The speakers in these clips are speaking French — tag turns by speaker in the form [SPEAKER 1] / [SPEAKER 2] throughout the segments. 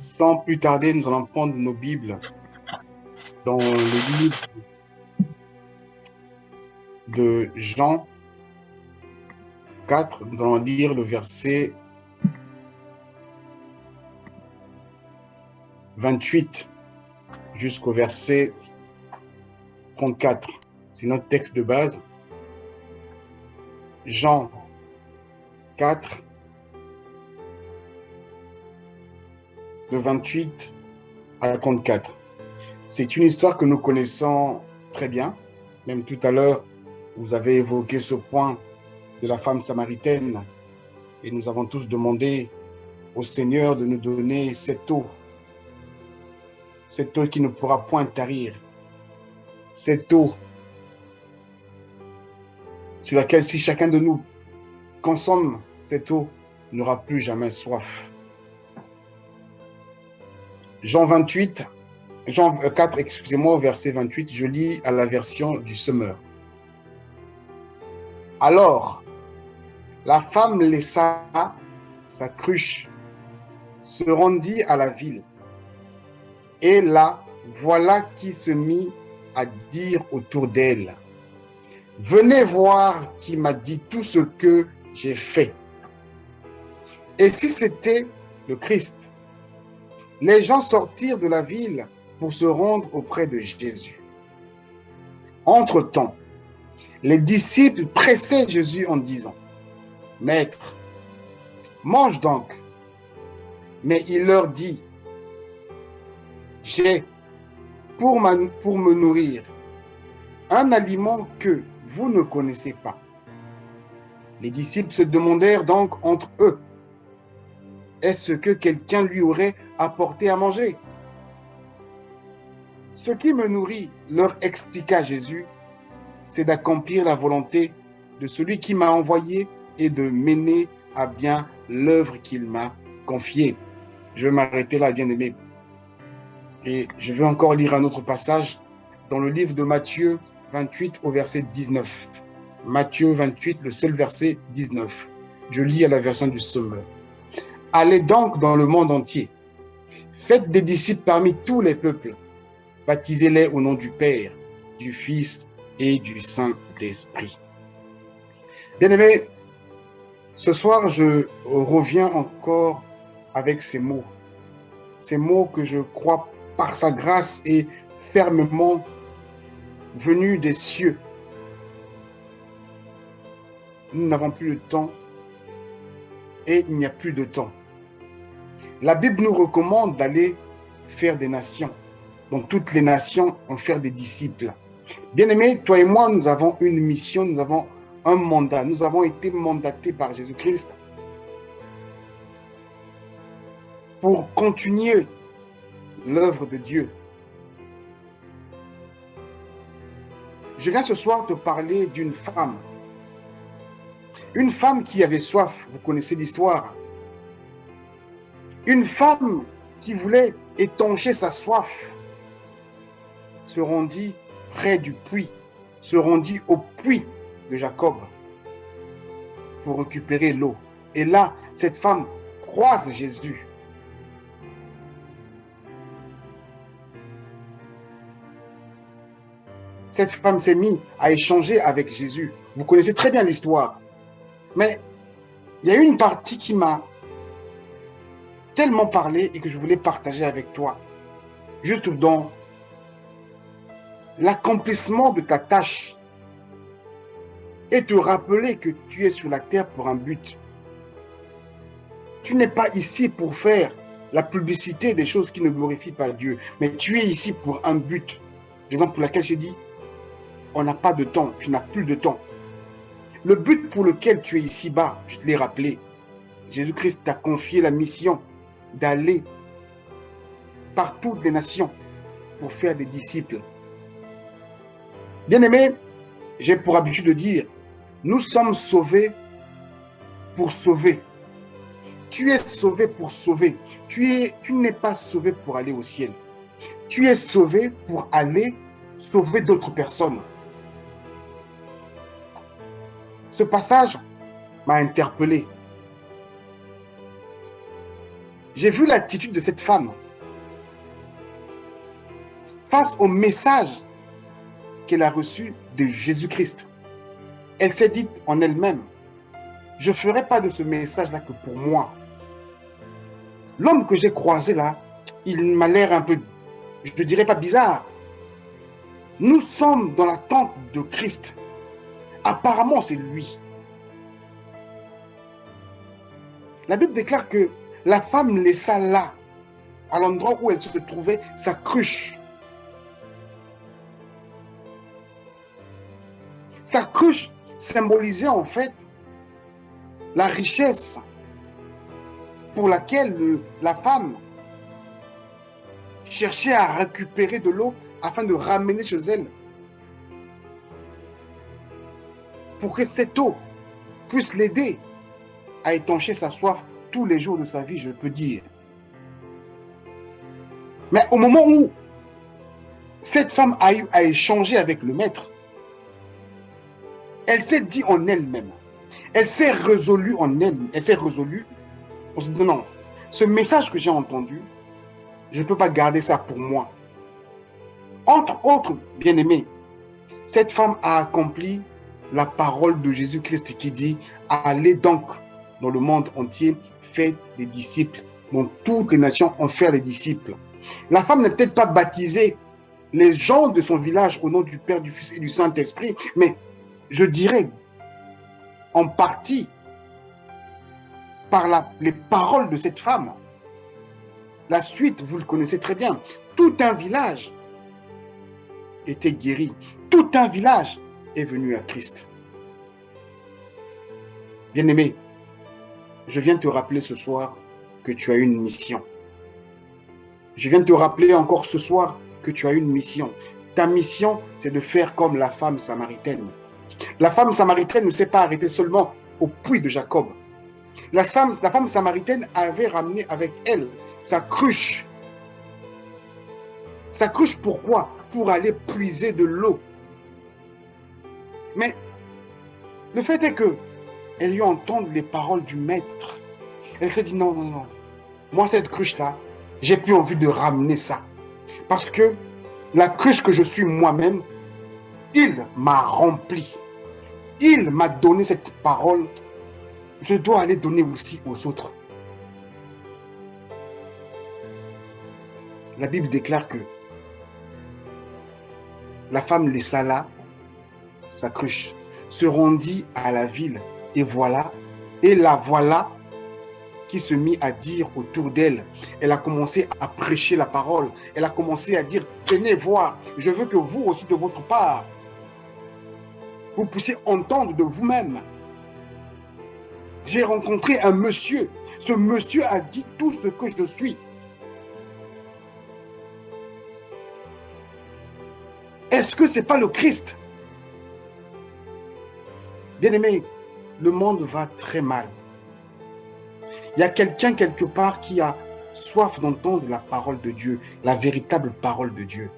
[SPEAKER 1] Sans plus tarder, nous allons prendre nos Bibles dans le livre de Jean 4. Nous allons lire le verset 28 jusqu'au verset 34. C'est notre texte de base. Jean 4, de 28 à 34. C'est une histoire que nous connaissons très bien. Même tout à l'heure, vous avez évoqué ce point de la femme samaritaine et nous avons tous demandé au Seigneur de nous donner cette eau qui ne pourra point tarir, cette eau sur laquelle si chacun de nous consomme cette eau, n'aura plus jamais soif. Jean 4, excusez-moi, verset 28, je lis à la version du Semeur. Alors, la femme laissa sa cruche, se rendit à la ville, et là, voilà qui se mit à dire autour d'elle, « Venez voir qui m'a dit tout ce que j'ai fait. » Et si c'était le Christ, les gens sortirent de la ville pour se rendre auprès de Jésus. Entre-temps, les disciples pressaient Jésus en disant, « Maître, mange donc. » Mais il leur dit, « J'ai, pour me nourrir, un aliment que vous ne connaissez pas. » Les disciples se demandèrent donc entre eux, « Est-ce que quelqu'un lui aurait apporté à manger ?» « Ce qui me nourrit, leur expliqua Jésus, c'est d'accomplir la volonté de celui qui m'a envoyé et de mener à bien l'œuvre qu'il m'a confiée. » Je vais m'arrêter là, bien-aimés. Et je vais encore lire un autre passage dans le livre de Matthieu 28 au verset 19. Matthieu 28, le seul verset 19. Je lis à la version du Semeur. « Allez donc dans le monde entier. Faites des disciples parmi tous les peuples. Baptisez-les au nom du Père, du Fils et du Saint-Esprit. » Bien-aimés, ce soir, je reviens encore avec ces mots que je crois par sa grâce et fermement venus des cieux. Nous n'avons plus de temps et il n'y a plus de temps. La Bible nous recommande d'aller faire des nations, dans toutes les nations, en faire des disciples. Bien-aimés, toi et moi, nous avons une mission, nous avons un mandat. Nous avons été mandatés par Jésus-Christ pour continuer l'œuvre de Dieu. Je viens ce soir te parler d'une femme. Une femme qui avait soif, vous connaissez l'histoire. Une femme qui voulait étancher sa soif se rendit près du puits, se rendit au puits de Jacob pour récupérer l'eau. Et là, cette femme croise Jésus. Cette femme s'est mise à échanger avec Jésus. Vous connaissez très bien l'histoire. Mais il y a une partie qui m'a tellement parlé et que je voulais partager avec toi. Juste dans l'accomplissement de ta tâche et te rappeler que tu es sur la terre pour un but. Tu n'es pas ici pour faire la publicité des choses qui ne glorifient pas Dieu, mais tu es ici pour un but. Raison pour laquelle j'ai dit, on n'a pas de temps, tu n'as plus de temps. Le but pour lequel tu es ici-bas, je te l'ai rappelé, Jésus-Christ t'a confié la mission d'aller par toutes les nations pour faire des disciples. Bien-aimés, j'ai pour habitude de dire, nous sommes sauvés pour sauver. Tu es sauvé pour sauver. Tu n'es pas sauvé pour aller au ciel. Tu es sauvé pour aller sauver d'autres personnes. Ce passage m'a interpellé. J'ai vu l'attitude de cette femme face au message qu'elle a reçu de Jésus-Christ. Elle s'est dite en elle-même, je ne ferai pas de ce message-là que pour moi. L'homme que j'ai croisé là, il m'a l'air un peu, je ne dirais pas bizarre. Nous sommes dans l'attente de Christ. Apparemment, c'est lui. La Bible déclare que la femme laissa là, à l'endroit où elle se trouvait, sa cruche. Sa cruche symbolisait en fait la richesse pour laquelle la femme cherchait à récupérer de l'eau afin de ramener chez elle. Pour que cette eau puisse l'aider à étancher sa soif tous les jours de sa vie, je peux dire. Mais au moment où cette femme a eu à échanger avec le maître, elle s'est dit en elle-même, elle s'est résolue en elle, elle s'est résolue en se disant non, ce message que j'ai entendu, je ne peux pas garder ça pour moi. Entre autres, bien-aimés, cette femme a accompli la parole de Jésus-Christ qui dit « Allez donc dans le monde entier, faites des disciples. » Donc toutes les nations en faire les disciples. La femme n'a peut-être pas baptisé les gens de son village au nom du Père, du Fils et du Saint-Esprit, mais je dirais en partie par les paroles de cette femme. La suite, vous le connaissez très bien. Tout un village était guéri. Tout un village est venu à Christ. Bien-aimé, je viens te rappeler ce soir que tu as une mission. Je viens te rappeler encore ce soir que tu as une mission. Ta mission, c'est de faire comme la femme samaritaine. La femme samaritaine ne s'est pas arrêtée seulement au puits de Jacob. La femme samaritaine avait ramené avec elle sa cruche. Sa cruche, pourquoi? Pour aller puiser de l'eau. Mais le fait est que elle lui entend les paroles du maître. Elle s'est dit non, non, non. Moi, cette cruche-là, j'ai plus envie de ramener ça. Parce que la cruche que je suis moi-même, il m'a rempli. Il m'a donné cette parole. Je dois aller donner aussi aux autres. La Bible déclare que la femme laissa là sa cruche, se rendit à la ville et la voilà qui se mit à dire autour d'elle. Elle a commencé à prêcher la parole. Elle a commencé à dire, tenez voir, je veux que vous aussi de votre part, vous puissiez entendre de vous-même. J'ai rencontré un monsieur. Ce monsieur a dit tout ce que je suis. Est-ce que ce n'est pas le Christ? Bien-aimé, le monde va très mal. Il y a quelqu'un quelque part qui a soif d'entendre la parole de Dieu, la véritable parole de Dieu.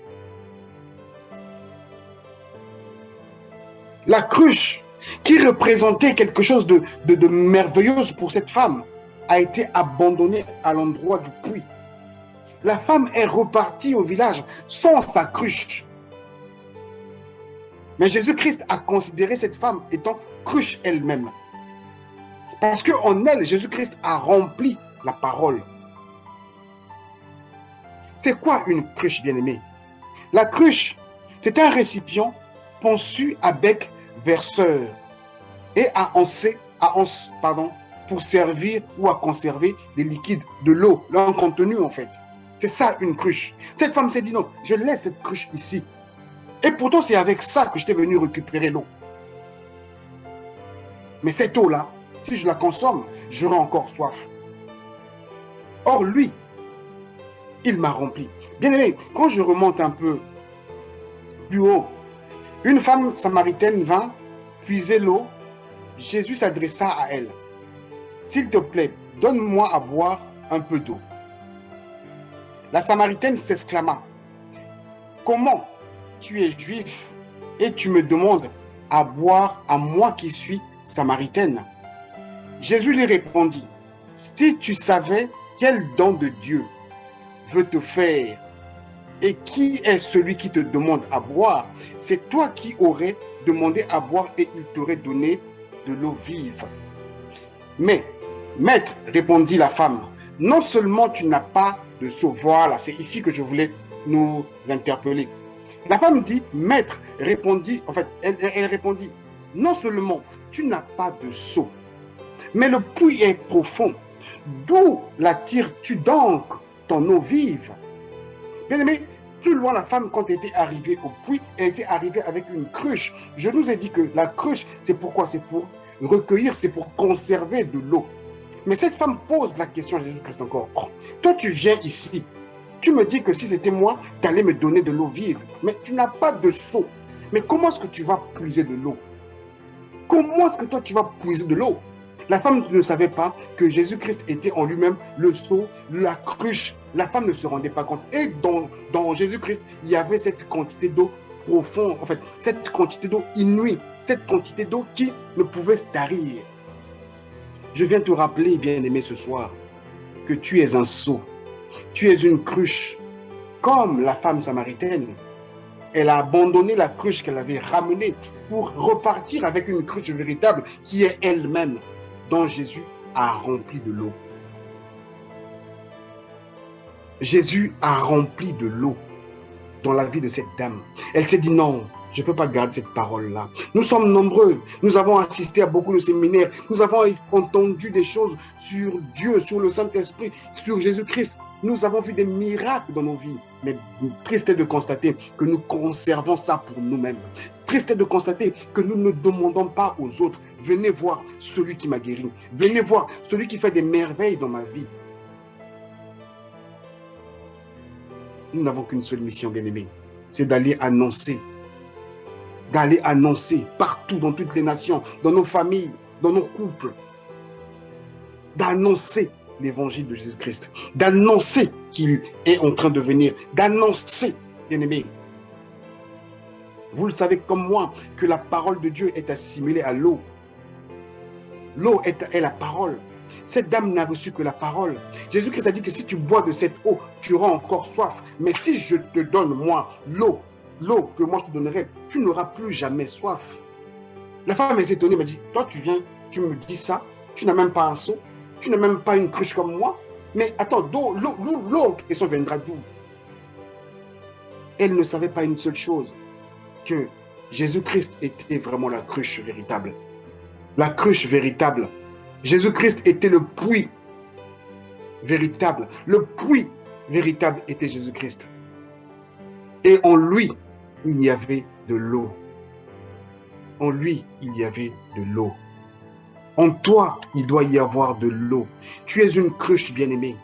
[SPEAKER 1] La cruche, qui représentait quelque chose de merveilleux pour cette femme, a été abandonnée à l'endroit du puits. La femme est repartie au village sans sa cruche. Mais Jésus-Christ a considéré cette femme étant cruche elle-même. Parce qu'en elle, Jésus-Christ a rempli la parole. C'est quoi une cruche, bien-aimée? La cruche, c'est un récipient conçu à bec verseur et à anse, pour servir ou à conserver des liquides, de l'eau, leur contenu en fait. C'est ça une cruche. Cette femme s'est dit non, je laisse cette cruche ici. Et pourtant, c'est avec ça que j'étais venu récupérer l'eau. Mais cette eau-là, si je la consomme, j'aurai encore soif. Or, lui, il m'a rempli. Bien aimé, quand je remonte un peu plus haut, une femme samaritaine vint puiser l'eau. Jésus s'adressa à elle. S'il te plaît, donne-moi à boire un peu d'eau. La Samaritaine s'exclama. Comment tu es juif et tu me demandes à boire à moi qui suis samaritaine? Jésus lui répondit, si tu savais quel don de Dieu veut te faire? Et qui est celui qui te demande à boire? C'est toi qui aurais demandé à boire et il t'aurait donné de l'eau vive. Mais, maître, répondit la femme, non seulement tu n'as pas de seau, voilà, c'est ici que je voulais nous interpeller. La femme dit, maître, répondit, en fait, elle répondit, non seulement tu n'as pas de seau, mais le puits est profond. D'où la tires-tu donc ton eau vive? Bien aimé, plus loin, la femme, quand elle était arrivée au puits, elle était arrivée avec une cruche. Je nous ai dit que la cruche, c'est pourquoi? C'est pour recueillir, c'est pour conserver de l'eau. Mais cette femme pose la question à Jésus-Christ encore. Oh, toi, tu viens ici. Tu me dis que si c'était moi, tu allais me donner de l'eau vive. Mais tu n'as pas de seau. Mais comment est-ce que tu vas puiser de l'eau? Comment est-ce que toi, tu vas puiser de l'eau? La femme ne savait pas que Jésus-Christ était en lui-même le seau, la cruche. La femme ne se rendait pas compte. Et dans Jésus-Christ, il y avait cette quantité d'eau profonde, en fait, cette quantité d'eau inouïe, cette quantité d'eau qui ne pouvait se tarir. Je viens te rappeler, bien-aimé, ce soir, que tu es un seau, tu es une cruche, comme la femme samaritaine. Elle a abandonné la cruche qu'elle avait ramenée pour repartir avec une cruche véritable qui est elle-même, dont Jésus a rempli de l'eau. Jésus a rempli de l'eau dans la vie de cette dame. Elle s'est dit non, je ne peux pas garder cette parole-là. Nous sommes nombreux, nous avons assisté à beaucoup de séminaires, nous avons entendu des choses sur Dieu, sur le Saint-Esprit, sur Jésus-Christ. Nous avons vu des miracles dans nos vies, mais triste est de constater que nous conservons ça pour nous-mêmes. Triste est de constater que nous ne demandons pas aux autres, venez voir celui qui m'a guéri, venez voir celui qui fait des merveilles dans ma vie. Nous n'avons qu'une seule mission, bien-aimés, c'est d'aller annoncer partout, dans toutes les nations, dans nos familles, dans nos couples, d'annoncer l'évangile de Jésus-Christ, d'annoncer qu'il est en train de venir, d'annoncer, bien-aimés. Vous le savez comme moi, que la parole de Dieu est assimilée à l'eau. L'eau est la parole. Cette dame n'a reçu que la parole. Jésus-Christ a dit que si tu bois de cette eau, tu auras encore soif. Mais si je te donne, moi, l'eau que moi je te donnerai, tu n'auras plus jamais soif. La femme est étonnée, m'a dit, toi tu viens, tu me dis ça, tu n'as même pas un seau, tu n'as même pas une cruche comme moi. Mais attends, l'eau question viendra d'où? Elle ne savait pas une seule chose, que Jésus-Christ était vraiment la cruche véritable. La cruche véritable. Jésus-Christ était le puits véritable. Le puits véritable était Jésus-Christ. Et en lui, il y avait de l'eau. En lui, il y avait de l'eau. En toi, il doit y avoir de l'eau. Tu es une cruche, bien-aimée.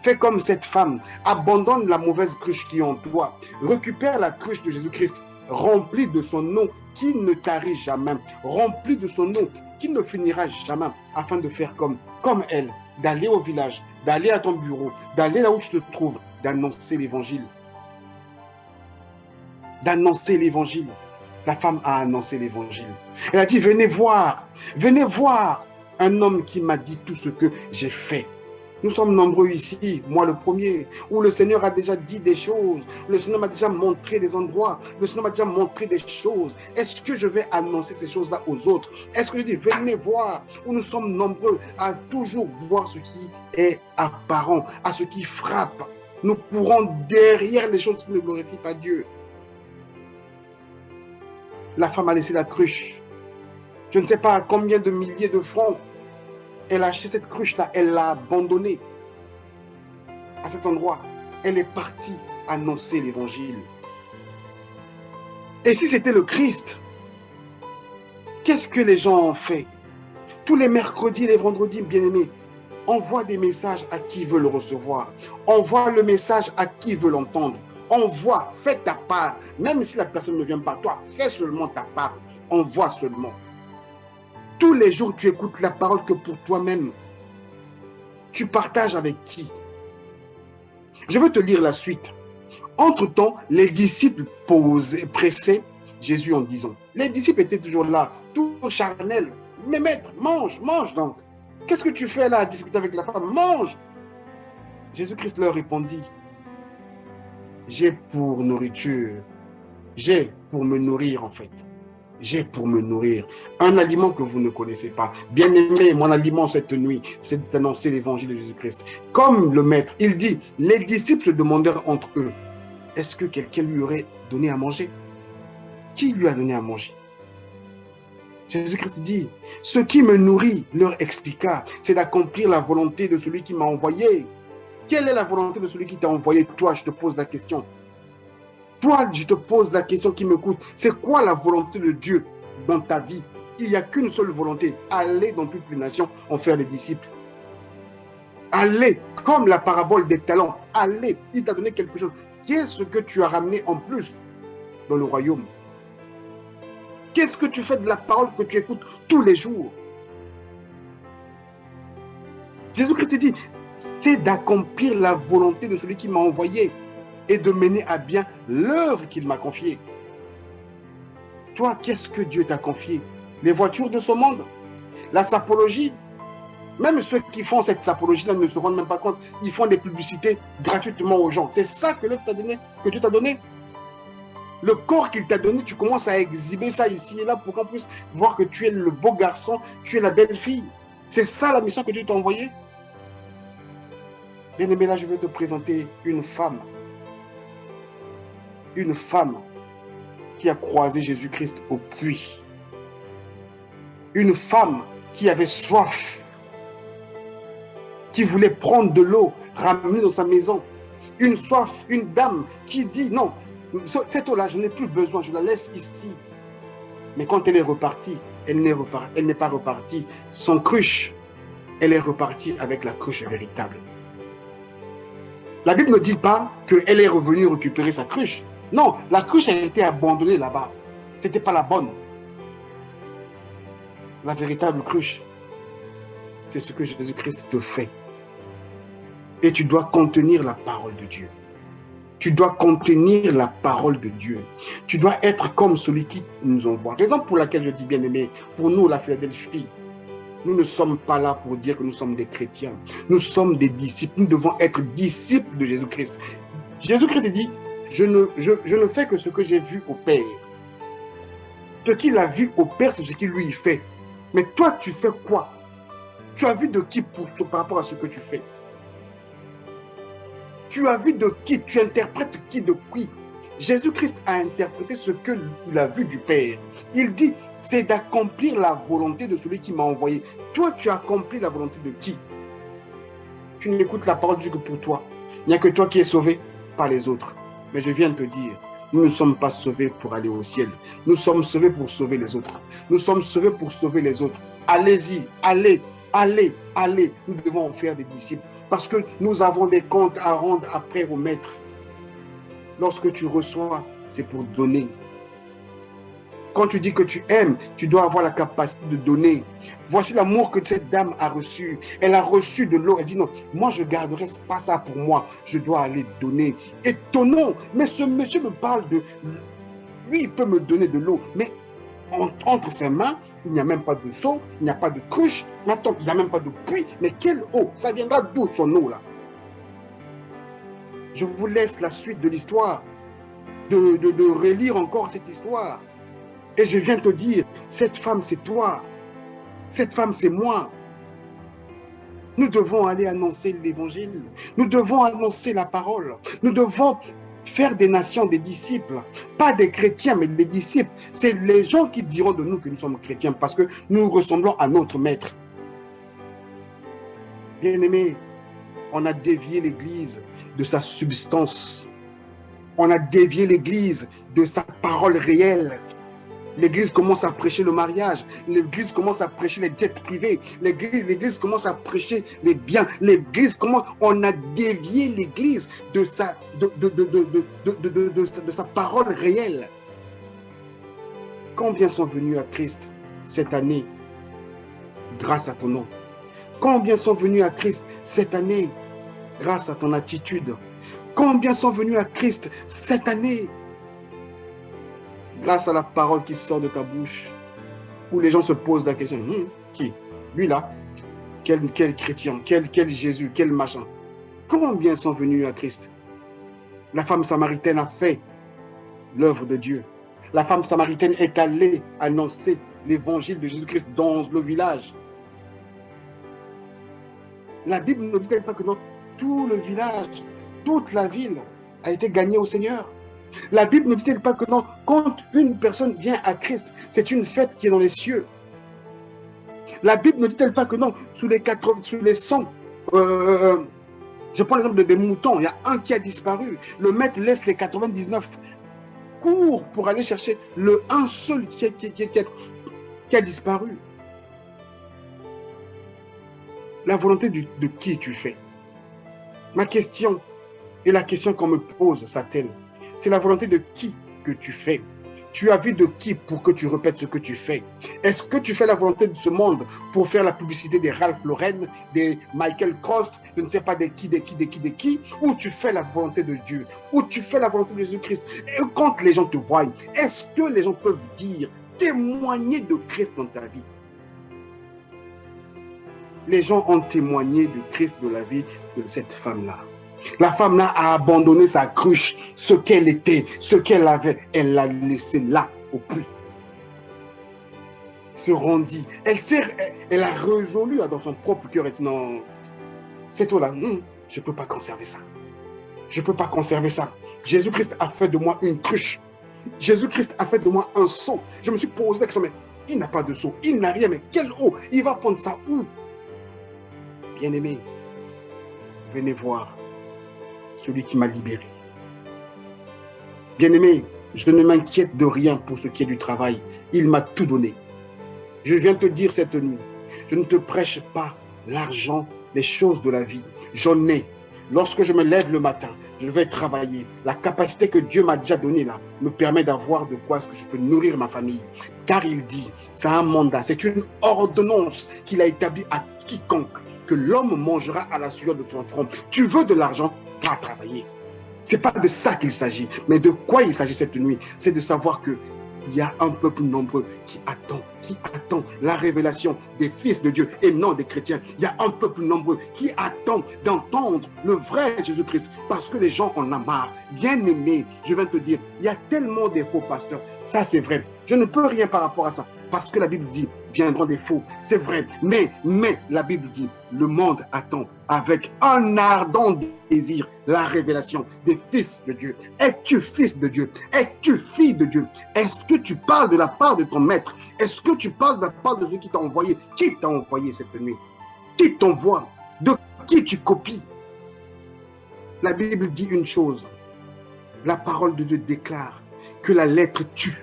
[SPEAKER 1] Fais comme cette femme. Abandonne la mauvaise cruche qui est en toi. Récupère la cruche de Jésus-Christ, remplie de son eau qui ne tarit jamais. Remplie de son eau qui ne finira jamais, afin de faire comme elle, d'aller au village, d'aller à ton bureau, d'aller là où tu te trouves, d'annoncer l'évangile. D'annoncer l'évangile. La femme a annoncé l'évangile. Elle a dit, venez voir un homme qui m'a dit tout ce que j'ai fait. Nous sommes nombreux ici, moi le premier, où le Seigneur a déjà dit des choses, le Seigneur m'a déjà montré des endroits, le Seigneur m'a déjà montré des choses. Est-ce que je vais annoncer ces choses-là aux autres? Est-ce que je dis, venez voir, où nous sommes nombreux à toujours voir ce qui est apparent, à ce qui frappe. Nous courons derrière les choses qui ne glorifient pas Dieu. La femme a laissé la cruche. Je ne sais pas combien de milliers de francs. Elle a acheté cette cruche-là, elle l'a abandonnée à cet endroit. Elle est partie annoncer l'évangile. Et si c'était le Christ, qu'est-ce que les gens ont fait? Tous les mercredis et les vendredis, bien-aimés, envoie des messages à qui veut le recevoir. Envoie le message à qui veut l'entendre. Envoie, fais ta part. Même si la personne ne vient pas, toi, fais seulement ta part. Envoie seulement. Tous les jours, tu écoutes la parole que pour toi-même. Tu partages avec qui? Je veux te lire la suite. Entre-temps, les disciples pressaient Jésus en disant. Les disciples étaient toujours là, toujours charnels. Mais maître, mange donc. Qu'est-ce que tu fais là à discuter avec la femme? Mange! Jésus-Christ leur répondit, j'ai pour nourriture, j'ai pour me nourrir en fait. J'ai pour me nourrir un aliment que vous ne connaissez pas. Bien-aimé, mon aliment cette nuit, c'est d'annoncer l'évangile de Jésus-Christ. Comme le maître, il dit, les disciples se demandèrent entre eux, est-ce que quelqu'un lui aurait donné à manger? Qui lui a donné à manger? Jésus-Christ dit, ce qui me nourrit, leur expliqua, c'est d'accomplir la volonté de celui qui m'a envoyé. Quelle est la volonté de celui qui t'a envoyé? Toi, je te pose la question. Toi, je te pose la question qui m'écoute. C'est quoi la volonté de Dieu dans ta vie? Il n'y a qu'une seule volonté. Aller dans toutes les nations en faire des disciples. Allez, comme la parabole des talents. Allez, il t'a donné quelque chose. Qu'est-ce que tu as ramené en plus dans le royaume? Qu'est-ce que tu fais de la parole que tu écoutes tous les jours? Jésus-Christ dit, c'est d'accomplir la volonté de celui qui m'a envoyé et de mener à bien l'œuvre qu'il m'a confiée. Toi, qu'est-ce que Dieu t'a confié? Les voitures de ce monde? La sapologie? Même ceux qui font cette sapologie-là ne se rendent même pas compte. Ils font des publicités gratuitement aux gens. C'est ça que Dieu t'a donné. Le corps qu'il t'a donné, tu commences à exhiber ça ici et là pour qu'on puisse voir que tu es le beau garçon, tu es la belle fille. C'est ça la mission que Dieu t'a envoyée. Bien-aimé, là, je vais te présenter une femme. Une femme qui a croisé Jésus-Christ au puits. Une femme qui avait soif, qui voulait prendre de l'eau, ramener dans sa maison. Une soif, une dame qui dit non, cette eau-là, je n'ai plus besoin, je la laisse ici. Mais quand elle est repartie, elle n'est pas repartie sans cruche. Elle est repartie avec la cruche véritable. La Bible ne dit pas qu'elle est revenue récupérer sa cruche. Non, la cruche a été abandonnée là-bas. Ce n'était pas la bonne. La véritable cruche, c'est ce que Jésus-Christ te fait. Et tu dois contenir la parole de Dieu. Tu dois contenir la parole de Dieu. Tu dois être comme celui qui nous envoie. Raison pour laquelle je dis, bien-aimé, pour nous, la Philadelphie, nous ne sommes pas là pour dire que nous sommes des chrétiens. Nous sommes des disciples. Nous devons être disciples de Jésus-Christ. Jésus-Christ dit, je ne fais que ce que j'ai vu au Père. Ce qu'il a vu au Père, c'est ce qu'il lui fait. Mais toi, tu fais quoi? Tu as vu de qui par rapport à ce que tu fais? Tu as vu de qui? Tu interprètes qui de qui? Jésus-Christ a interprété ce qu'il a vu du Père. Il dit, c'est d'accomplir la volonté de celui qui m'a envoyé. Toi, tu as accompli la volonté de qui? Tu n'écoutes la parole de Dieu que pour toi. Il n'y a que toi qui es sauvé, pas les autres. Mais je viens de te dire, nous ne sommes pas sauvés pour aller au ciel. Nous sommes sauvés pour sauver les autres. Nous sommes sauvés pour sauver les autres. Allez-y, allez, allez, allez. Nous devons en faire des disciples. Parce que nous avons des comptes à rendre après au maître. Lorsque tu reçois, c'est pour donner. Quand tu dis que tu aimes, tu dois avoir la capacité de donner. Voici l'amour que cette dame a reçu. Elle a reçu de l'eau. Elle dit non, moi je ne garderai pas ça pour moi. Je dois aller donner. Étonnant, mais ce monsieur me parle de... Lui, il peut me donner de l'eau. Mais entre ses mains, il n'y a même pas de seau, il n'y a pas de cruche. Maintenant, il n'y a même pas de puits. Mais quelle eau? Ça viendra d'où son eau là? Je vous laisse la suite de l'histoire, de relire encore cette histoire. Et je viens te dire, cette femme, c'est toi. Cette femme, c'est moi. Nous devons aller annoncer l'évangile. Nous devons annoncer la parole. Nous devons faire des nations des disciples. Pas des chrétiens, mais des disciples. C'est les gens qui diront de nous que nous sommes chrétiens parce que nous ressemblons à notre maître. Bien-aimés, on a dévié l'Église de sa substance. On a dévié l'Église de sa parole réelle. L'Église commence à prêcher le mariage. L'Église commence à prêcher les jets privés. L'Église commence à prêcher les biens. L'Église commence... On a dévié l'Église de sa parole réelle. Combien sont venus à Christ cette année grâce à ton nom? Combien sont venus à Christ cette année grâce à ton attitude? Combien sont venus à Christ cette année grâce à la parole qui sort de ta bouche, où les gens se posent la question, qui? Lui là? quel chrétien, quel Jésus, quel machin. Combien sont venus à Christ? La femme samaritaine a fait l'œuvre de Dieu. La femme samaritaine est allée annoncer l'évangile de Jésus-Christ dans le village. La Bible ne dit pas que non, tout le village, toute la ville a été gagnée au Seigneur. La Bible ne dit pas que non, quand une personne vient à Christ, c'est une fête qui est dans les cieux. La Bible ne dit pas que non, sous les 100, je prends l'exemple des moutons, il y a un qui a disparu. Le maître laisse les 99, court pour aller chercher le un seul qui a disparu. La volonté de qui tu fais? Ma question, et la question qu'on me pose, Satel, c'est la volonté de qui que tu fais? Tu as vu de qui pour que tu répètes ce que tu fais? Est-ce que tu fais la volonté de ce monde pour faire la publicité des Ralph Lauren, des Michael Kors, je ne sais pas de qui, ou tu fais la volonté de Dieu, ou tu fais la volonté de Jésus-Christ? Et quand les gens te voient, est-ce que les gens peuvent dire, témoigner de Christ dans ta vie? Les gens ont témoigné de Christ de la vie de cette femme-là. La femme-là a abandonné sa cruche, ce qu'elle était, ce qu'elle avait, elle l'a laissé là, au puits. Se rendit. Elle a résolu dans son propre cœur, elle dit non, c'est toi là, je ne peux pas conserver ça. Je ne peux pas conserver ça. Jésus-Christ a fait de moi une cruche. Jésus-Christ a fait de moi un seau. Je me suis posé la question, mais il n'a pas de seau, il n'a rien, mais quelle eau? Il va prendre ça où? Bien-aimé, venez voir celui qui m'a libéré. Bien-aimé, je ne m'inquiète de rien pour ce qui est du travail. Il m'a tout donné. Je viens te dire cette nuit, je ne te prêche pas l'argent, les choses de la vie. J'en ai. Lorsque je me lève le matin, je vais travailler. La capacité que Dieu m'a déjà donnée là me permet d'avoir de quoi est-ce que je peux nourrir ma famille. Car il dit, c'est un mandat, c'est une ordonnance qu'il a établie à quiconque, que l'homme mangera à la sueur de son front. Tu veux de l'argent, va travailler. Ce n'est pas de ça qu'il s'agit, mais de quoi il s'agit cette nuit? C'est de savoir que il y a un peuple nombreux qui attend la révélation des fils de Dieu et non des chrétiens. Il y a un peuple nombreux qui attend d'entendre le vrai Jésus-Christ parce que les gens en ont marre. Bien-aimé, je viens te dire, il y a tellement de faux pasteurs. Ça, c'est vrai. Je ne peux rien par rapport à ça parce que la Bible dit, viendront des faux. C'est vrai. Mais la Bible dit, le monde attend avec un ardent désir la révélation des fils de Dieu. Es-tu fils de Dieu? Es-tu fille de Dieu? Est-ce que tu parles de la part de ton maître? Est-ce que tu parles de la part de celui qui t'a envoyé? Qui t'a envoyé cette nuit? Qui t'envoie? De qui tu copies? La Bible dit une chose. La parole de Dieu déclare que la lettre tue.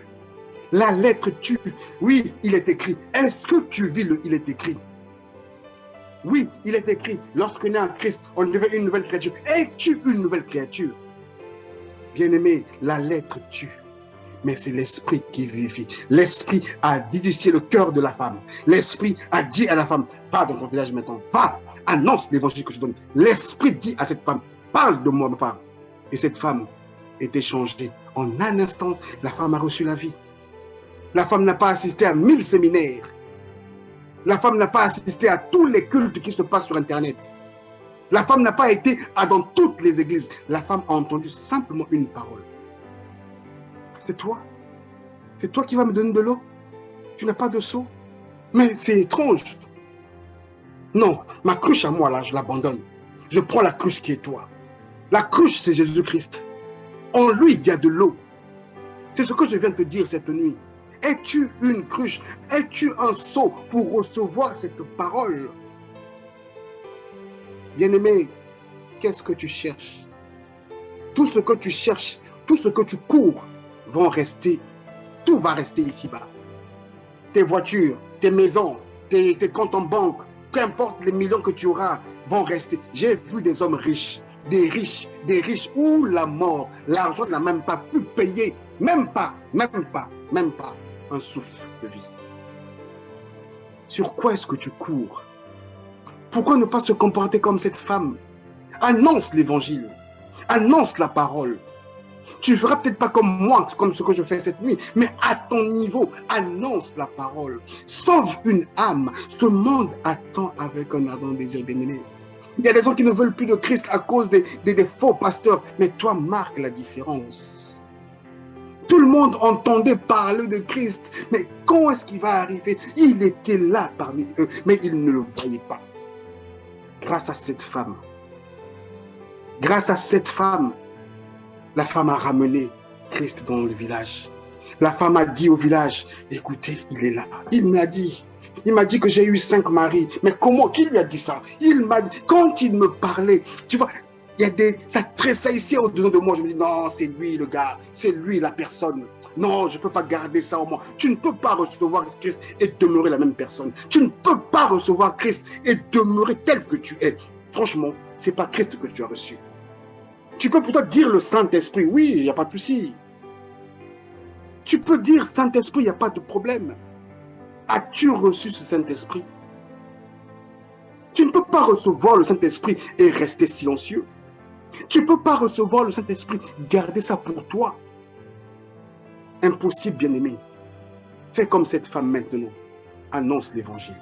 [SPEAKER 1] La lettre tue. Oui, il est écrit. Est-ce que tu vis il est écrit? Oui, il est écrit. Lorsqu'on est en Christ, on devient une nouvelle créature. Es-tu une nouvelle créature? Bien-aimé, la lettre tue. Mais c'est l'esprit qui vivifie. L'esprit a vivifié le cœur de la femme. L'esprit a dit à la femme, va dans ton village maintenant, va, annonce l'évangile que je donne. L'esprit dit à cette femme, parle de moi, papa. Et cette femme était changée. En un instant, la femme a reçu la vie. La femme n'a pas assisté à 1000 séminaires. La femme n'a pas assisté à tous les cultes qui se passent sur Internet. La femme n'a pas été dans toutes les églises. La femme a entendu simplement une parole. C'est toi. C'est toi qui vas me donner de l'eau. Tu n'as pas de seau. Mais c'est étrange. Non, ma cruche à moi, là, je l'abandonne. Je prends la cruche qui est toi. La cruche, c'est Jésus-Christ. En lui, il y a de l'eau. C'est ce que je viens de te dire cette nuit. Es-tu une cruche? Es-tu un seau pour recevoir cette parole? Bien-aimé, qu'est-ce que tu cherches? Tout ce que tu cherches, tout ce que tu cours, vont rester, tout va rester ici-bas. Tes voitures, tes maisons, tes comptes en banque, qu'importe les millions que tu auras, vont rester. J'ai vu des hommes riches, où la mort, l'argent n'a même pas pu payer, même pas un souffle de vie. Sur quoi est-ce que tu cours? Pourquoi ne pas se comporter comme cette femme? Annonce l'évangile, annonce la parole. Tu ne feras peut-être pas comme moi, comme ce que je fais cette nuit, mais à ton niveau, annonce la parole. Sauve une âme. Ce monde attend avec un ardent désir, bien-aimé. Il y a des gens qui ne veulent plus de Christ à cause des faux pasteurs, mais toi, marque la différence. Tout le monde entendait parler de Christ, mais quand est-ce qu'il va arriver? Il était là parmi eux, mais ils ne le voyaient pas. Grâce à cette femme, la femme a ramené Christ dans le village. La femme a dit au village, écoutez, il est là. Il m'a dit que j'ai eu 5 maris. Mais comment? Qui lui a dit ça? Il m'a dit, quand il me parlait, tu vois, ça tressaillait au-dedans de moi. Je me dis, non, c'est lui le gars, c'est lui la personne. Non, je ne peux pas garder ça en moi. Tu ne peux pas recevoir Christ et demeurer la même personne. Tu ne peux pas recevoir Christ et demeurer tel que tu es. Franchement, ce n'est pas Christ que tu as reçu. Tu peux peut-être dire le Saint-Esprit, oui, il n'y a pas de souci. Tu peux dire Saint-Esprit, il n'y a pas de problème. As-tu reçu ce Saint-Esprit? Tu ne peux pas recevoir le Saint-Esprit et rester silencieux. Tu ne peux pas recevoir le Saint-Esprit, garder ça pour toi. Impossible, bien-aimé. Fais comme cette femme maintenant. Annonce l'évangile.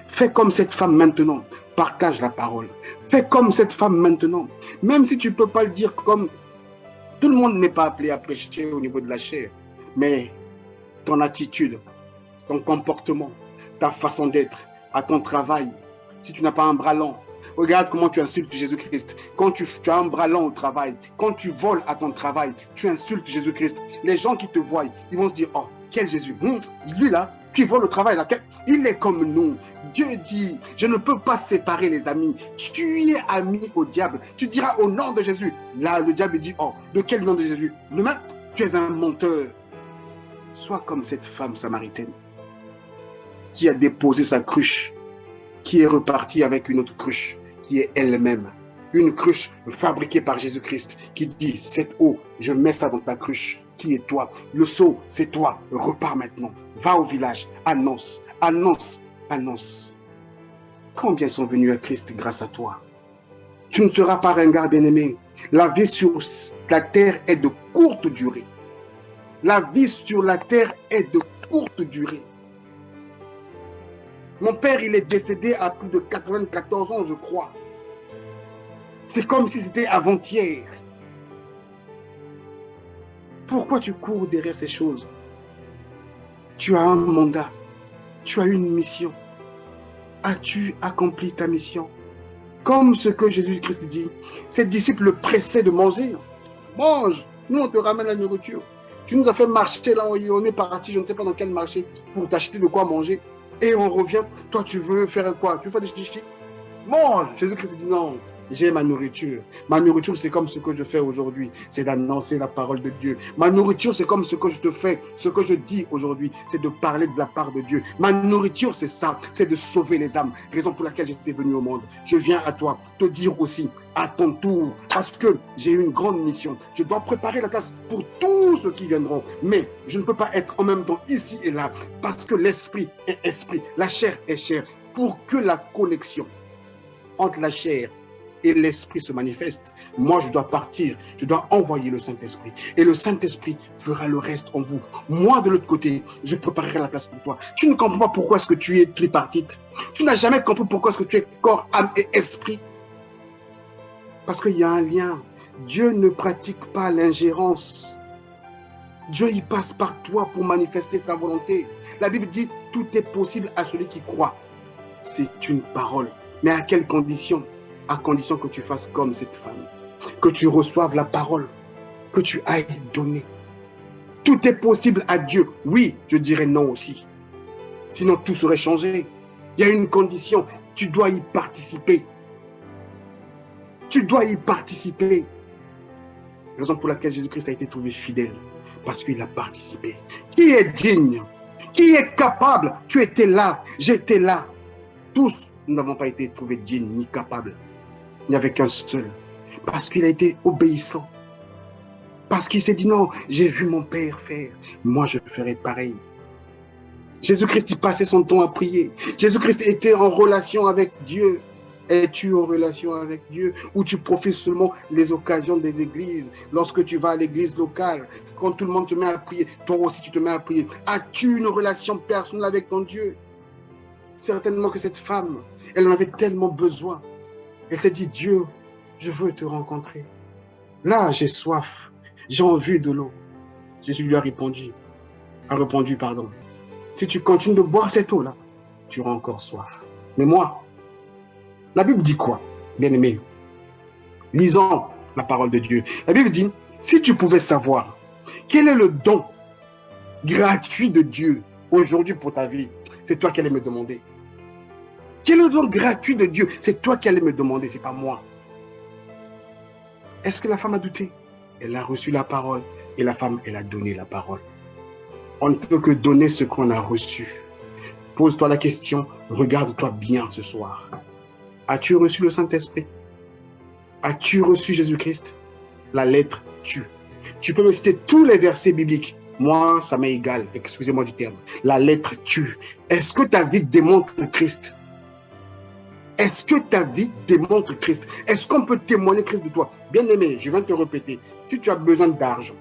[SPEAKER 1] Fais comme cette femme maintenant. Partage la parole. Fais comme cette femme maintenant. Même si tu ne peux pas le dire comme... Tout le monde n'est pas appelé à prêcher au niveau de la chair. Mais ton attitude, ton comportement, ta façon d'être, à ton travail, si tu n'as pas un bras long, regarde comment tu insultes Jésus-Christ. Quand tu as un bras long au travail, quand tu voles à ton travail, tu insultes Jésus-Christ. Les gens qui te voient, ils vont se dire, oh, quel Jésus, lui là, qui vole au travail, là, il est comme nous. Dieu dit, je ne peux pas séparer les amis. Tu es ami au diable. Tu diras au nom de Jésus. Là, le diable dit, oh, de quel nom de Jésus? Le même, tu es un menteur. Sois comme cette femme samaritaine qui a déposé sa cruche, qui est repartie avec une autre cruche, qui est elle-même. Une cruche fabriquée par Jésus-Christ, qui dit, cette eau, je mets ça dans ta cruche, qui est toi. Le seau, c'est toi. Repars maintenant. Va au village. Annonce, annonce, annonce. Combien sont venus à Christ grâce à toi? Tu ne seras pas ringard, bien-aimé. La vie sur la terre est de courte durée. La vie sur la terre est de courte durée. Mon père, il est décédé à plus de 94 ans, je crois. C'est comme si c'était avant-hier. Pourquoi tu cours derrière ces choses? Tu as un mandat. Tu as une mission. As-tu accompli ta mission? Comme ce que Jésus-Christ dit, ses disciples le pressaient de manger. Mange, nous on te ramène la nourriture. Tu nous as fait marcher là, on est parti, je ne sais pas dans quel marché, pour t'acheter de quoi manger. Et on revient, toi tu veux faire quoi? Tu veux faire des chichis? Mange! Jésus-Christ dit non, j'ai ma nourriture. Ma nourriture, c'est comme ce que je fais aujourd'hui, c'est d'annoncer la parole de Dieu. Ma nourriture, c'est comme ce que je te fais, ce que je dis aujourd'hui, c'est de parler de la part de Dieu. Ma nourriture, c'est ça, c'est de sauver les âmes. Raison pour laquelle j'étais venu au monde. Je viens à toi te dire aussi, à ton tour, parce que j'ai une grande mission. Je dois préparer la place pour tous ceux qui viendront. Mais je ne peux pas être en même temps ici et là, parce que l'esprit est esprit, la chair est chair. Pour que la connexion entre la chair et l'esprit se manifeste, moi je dois partir, je dois envoyer le Saint-Esprit. Et le Saint-Esprit fera le reste en vous. Moi de l'autre côté, je préparerai la place pour toi. Tu ne comprends pas pourquoi est-ce que tu es tripartite. Tu n'as jamais compris pourquoi est-ce que tu es corps, âme et esprit. Parce qu'il y a un lien. Dieu ne pratique pas l'ingérence. Dieu y passe par toi pour manifester sa volonté. La Bible dit, tout est possible à celui qui croit. C'est une parole. Mais à quelles conditions? À condition que tu fasses comme cette femme. Que tu reçoives la parole. Que tu ailles donner. Tout est possible à Dieu. Oui, je dirais non aussi. Sinon, tout serait changé. Il y a une condition. Tu dois y participer. Tu dois y participer. Raison pour laquelle Jésus-Christ a été trouvé fidèle. Parce qu'il a participé. Qui est digne? Qui est capable? Tu étais là, j'étais là. Tous, nous n'avons pas été trouvés dignes ni capables. Il n'y avait qu'un seul. Parce qu'il a été obéissant. Parce qu'il s'est dit non, j'ai vu mon Père faire. Moi, je ferai pareil. Jésus-Christ, il passait son temps à prier. Jésus-Christ était en relation avec Dieu. Es-tu en relation avec Dieu ou tu profites seulement les occasions des églises? Lorsque tu vas à l'église locale, quand tout le monde se met à prier, toi aussi tu te mets à prier. As-tu une relation personnelle avec ton Dieu? Certainement que cette femme, elle en avait tellement besoin. Elle s'est dit, Dieu, je veux te rencontrer. Là, j'ai soif, j'ai envie de l'eau. Jésus lui a répondu, si tu continues de boire cette eau-là, tu auras encore soif. Mais moi, la Bible dit quoi, bien-aimé? Lisons la parole de Dieu. La Bible dit, si tu pouvais savoir quel est le don gratuit de Dieu aujourd'hui pour ta vie, c'est toi qui allais me demander. Quel est le don gratuit de Dieu? C'est toi qui allais me demander, c'est pas moi. Est-ce que la femme a douté? Elle a reçu la parole et la femme, elle a donné la parole. On ne peut que donner ce qu'on a reçu. Pose-toi la question, regarde-toi bien ce soir. As-tu reçu le Saint-Esprit? As-tu reçu Jésus-Christ? La lettre tu. Tu peux me citer tous les versets bibliques. Moi, ça m'est égal, excusez-moi du terme. La lettre tu. Est-ce que ta vie démontre Christ? Est-ce que ta vie démontre Christ? Est-ce qu'on peut témoigner Christ de toi? Bien-aimé, je viens de te répéter, si tu as besoin d'argent,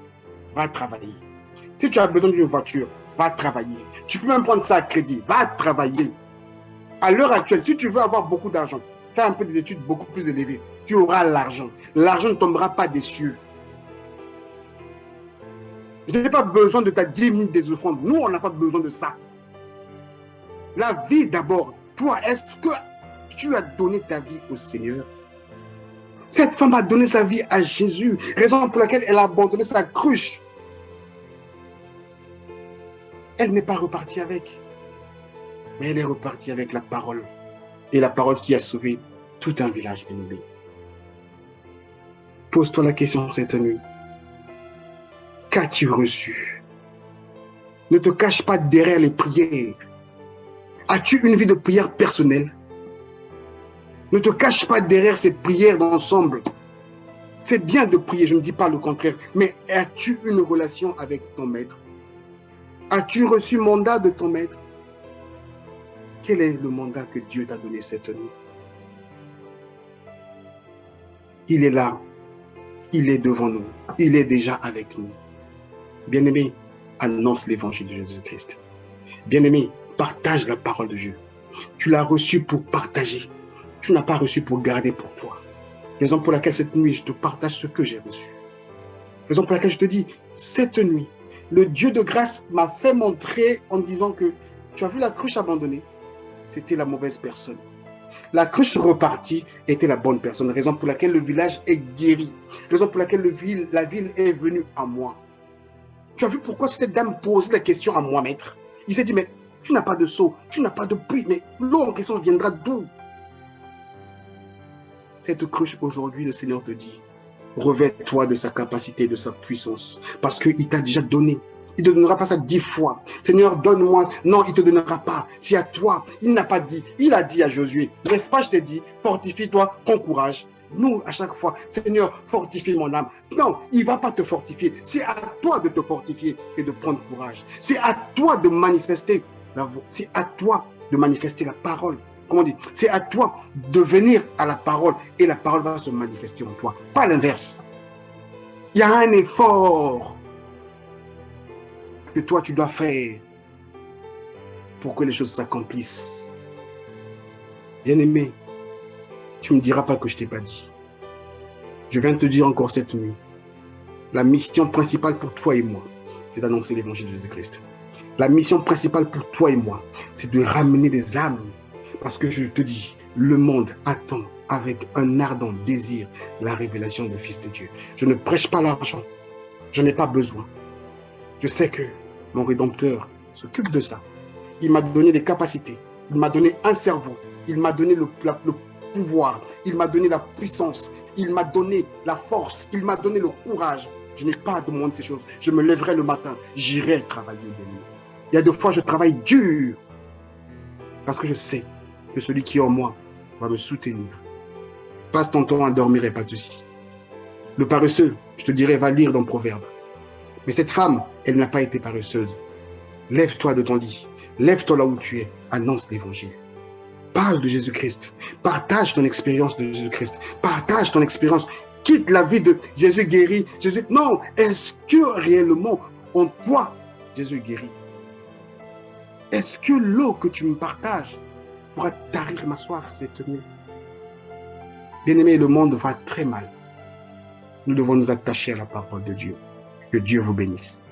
[SPEAKER 1] va travailler. Si tu as besoin d'une voiture, va travailler. Tu peux même prendre ça à crédit, va travailler. À l'heure actuelle, si tu veux avoir beaucoup d'argent, fais un peu des études beaucoup plus élevées, tu auras l'argent. L'argent ne tombera pas des cieux. Je n'ai pas besoin de ta 10 minutes des offrandes. Nous, on n'a pas besoin de ça. La vie d'abord. Toi, est-ce que tu as donné ta vie au Seigneur? Cette femme a donné sa vie à Jésus, raison pour laquelle elle a abandonné sa cruche. Elle n'est pas repartie avec, mais elle est repartie avec la parole. Et la parole qui a sauvé tout un village bien-aimé. Pose-toi la question cette nuit. Qu'as-tu reçu? Ne te cache pas derrière les prières. As-tu une vie de prière personnelle? Ne te cache pas derrière ces prières d'ensemble. C'est bien de prier, je ne dis pas le contraire, mais as-tu une relation avec ton maître? As-tu reçu mandat de ton maître? Quel est le mandat que Dieu t'a donné cette nuit? Il est là, il est devant nous, il est déjà avec nous. Bien-aimé, annonce l'évangile de Jésus-Christ. Bien-aimé, partage la parole de Dieu. Tu l'as reçu pour partager. Tu n'as pas reçu pour garder pour toi. Raison pour laquelle cette nuit, je te partage ce que j'ai reçu. Raison pour laquelle je te dis, cette nuit, le Dieu de grâce m'a fait montrer en disant que tu as vu la cruche abandonnée, c'était la mauvaise personne. La cruche repartie était la bonne personne. Raison pour laquelle le village est guéri. Raison pour laquelle la ville est venue à moi. Tu as vu pourquoi cette dame pose la question à moi, maître? Il s'est dit, mais tu n'as pas de seau, tu n'as pas de puits, mais l'eau en question viendra d'où? Cette cruche aujourd'hui, le Seigneur te dit, revêt-toi de sa capacité, de sa puissance, parce qu'il t'a déjà donné. Il ne te donnera pas ça 10 fois. Seigneur, donne-moi. Non, il ne te donnera pas. C'est à toi. Il n'a pas dit. Il a dit à Josué, n'est-ce pas, je t'ai dit, fortifie-toi, prends courage. Nous, à chaque fois, Seigneur, fortifie mon âme. Non, il ne va pas te fortifier. C'est à toi de te fortifier et de prendre courage. C'est à toi de manifester. C'est à toi de manifester la parole. Comment on dit? C'est à toi de venir à la parole et la parole va se manifester en toi. Pas l'inverse. Il y a un effort que toi tu dois faire pour que les choses s'accomplissent. Bien-aimé, tu ne me diras pas que je ne t'ai pas dit. Je viens de te dire encore cette nuit. La mission principale pour toi et moi, c'est d'annoncer l'évangile de Jésus-Christ. La mission principale pour toi et moi, c'est de ramener des âmes. Parce que je te dis, le monde attend avec un ardent désir la révélation du Fils de Dieu. Je ne prêche pas l'argent. Je n'ai pas besoin. Je sais que mon Rédempteur s'occupe de ça. Il m'a donné des capacités. Il m'a donné un cerveau. Il m'a donné le pouvoir. Il m'a donné la puissance. Il m'a donné la force. Il m'a donné le courage. Je n'ai pas à demander ces choses. Je me lèverai le matin. J'irai travailler. Il y a des fois, je travaille dur. Parce que je sais que celui qui est en moi va me soutenir. Passe ton temps à dormir et pas de souci. Le paresseux, je te dirais, va lire dans Proverbe. Mais cette femme, elle n'a pas été paresseuse. Lève-toi de ton lit. Lève-toi là où tu es. Annonce l'évangile. parle de Jésus-Christ. Partage ton expérience de Jésus-Christ. Partage ton expérience. Quitte la vie de Jésus guéri. Jésus... Non, est-ce que réellement, en toi, Jésus guérit? Est-ce que l'eau que tu me partages pourra tarir ma soif cette nuit? Bien-aimé, le monde va très mal. Nous devons nous attacher à la parole de Dieu. Que Dieu vous bénisse.